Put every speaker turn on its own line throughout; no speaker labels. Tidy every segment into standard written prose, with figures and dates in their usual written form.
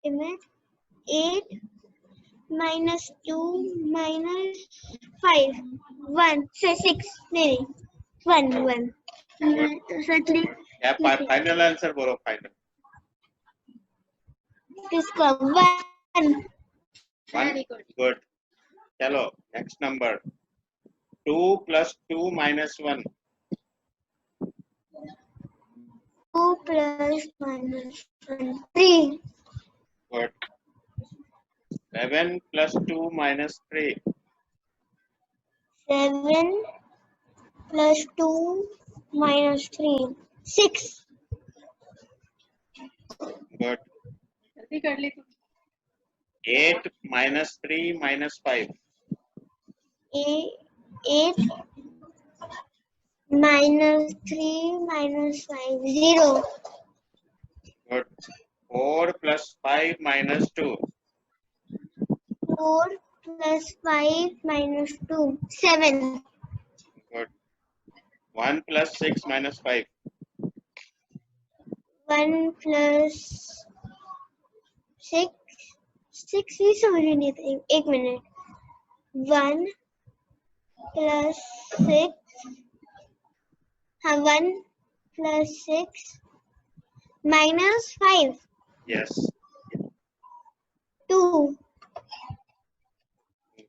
8 minus 2 minus 5 1 से 6 नहीं 1 तो सचली
फाइनल आंसर बोलो फाइनल
किसका 1
गुड चलो next number 2 plus 2 minus 1
2 plus minus 1 3
good 7 plus 2 minus 3
7 plus 2 minus 3 6
good
जल्दी कर ली तुम
8 minus 3 minus 5
8 minus 3 minus 5 0
good 4 plus 5 minus 2
4 plus 5 minus 2 7
good 1 plus 6 minus 5
1 plus 6 ही समझ नहीं था एक मिनट 1 plus 6 हाँ 1 plus 6 minus 5
yes
2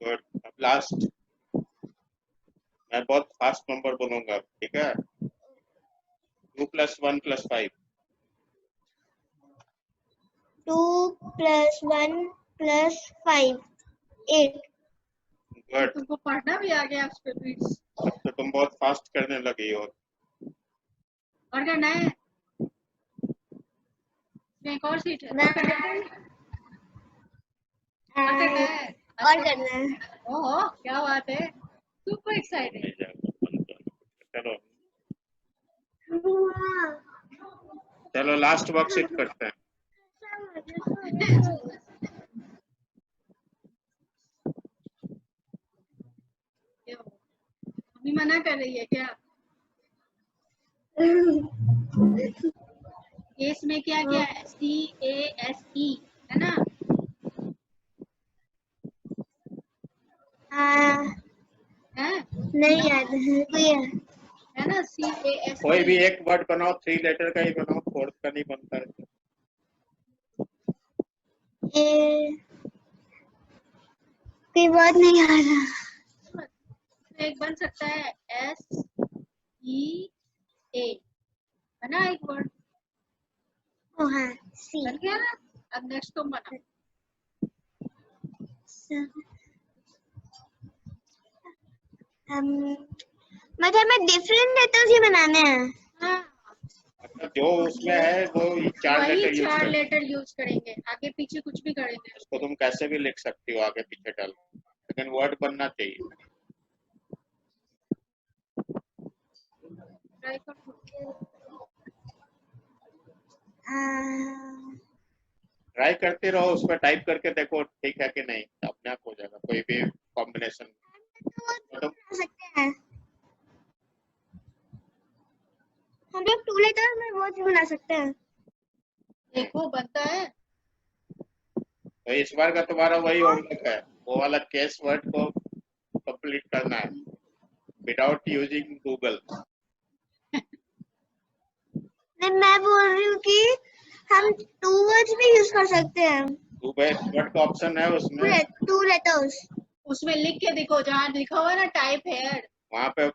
गुड अब last मैं बहुत फास्ट नंबर बोलूंगा ठीक है 2 plus 1 plus 5
2 plus 1 plus 5 8
good
तुमको पढ़ना भी आ गया उस पे प्लीज
अब तो तुम बहुत फास्ट करने लगी हो
और करना है एक और सीट है और करना है और करना है
और करना है
ओहो क्या बात है सुपर एक्साइटेड
चलो चलो लास्ट वर्कशीट करते हैं
मम्मी मना कर रही है क्या इसमें क्या क्या है CASE है ना है
नहीं याद कोई
है ना CASE
कोई भी एक वर्ड बनाओ 3 लेटर का ही बनाओ 4th का नहीं बनता है
कोई बात नहीं आ रहा
एक बन सकता है SEA है ना एक वर्ड
ओ हाँ सी
बन गया ना अब नेक्स्ट तुम बना
मतलब हमें डिफरेंट लेटर्स ही बनाने हैं
हाँ
मतलब जो उसमें है वो 4
वही
लेटर यूज
4
करें
लेटर यूज करेंगे आगे पीछे कुछ भी करेंगे
उसको तुम कैसे भी लिख सकती हो आगे पीछे डाल लेकिन वर्ड बनना चाहिए
ट्राई करो
ट्राई करते रहो उस पर टाइप करके देखो ठीक है कि नहीं अपने आप हो जाएगा कोई भी कॉम्बिनेशन
बना सकते हैं हम लोग 2 लेटर्स में वो बना सकते हैं
देखो बनता है
तो इस बार का तुम्हारा वही होमवर्क है वो वाला केस वर्ड को कंप्लीट करना है विदाउट यूजिंग गूगल
नहीं मैं बोल रही हूँ कि हम 2 वर्ड्स भी यूज कर सकते हैं
वर्ड का ऑप्शन है उसमें
2 लेटर्स
उसमें लिख के देखो जहाँ लिखा हुआ है ना टाइप हेयर
वहाँ पे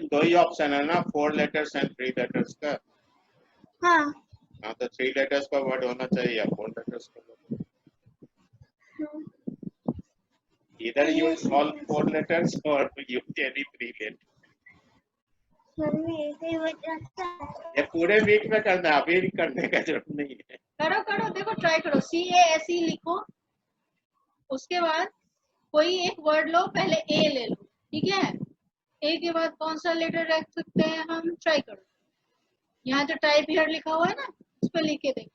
2 ही ऑप्शन है ना 4 लेटर्स एंड 3 लेटर्स का
हाँ
तो 3 लेटर्स का वर्ड होना चाहिए या 4 लेटर्स का इधर यूज ऑल 4 लेटर्स और यूज एनी 3 लेटर्स ये पूरे वीक में करना है अभी करने का जरूरत नहीं है
करो करो देखो ट्राई करो CASE लिखो उसके बाद कोई एक वर्ड लो पहले A ले लो ठीक है A के बाद कौन सा लेटर रख सकते हैं हम ट्राई करो यहाँ जो टाइप हियर लिखा हुआ है ना उस पर लिख के देखो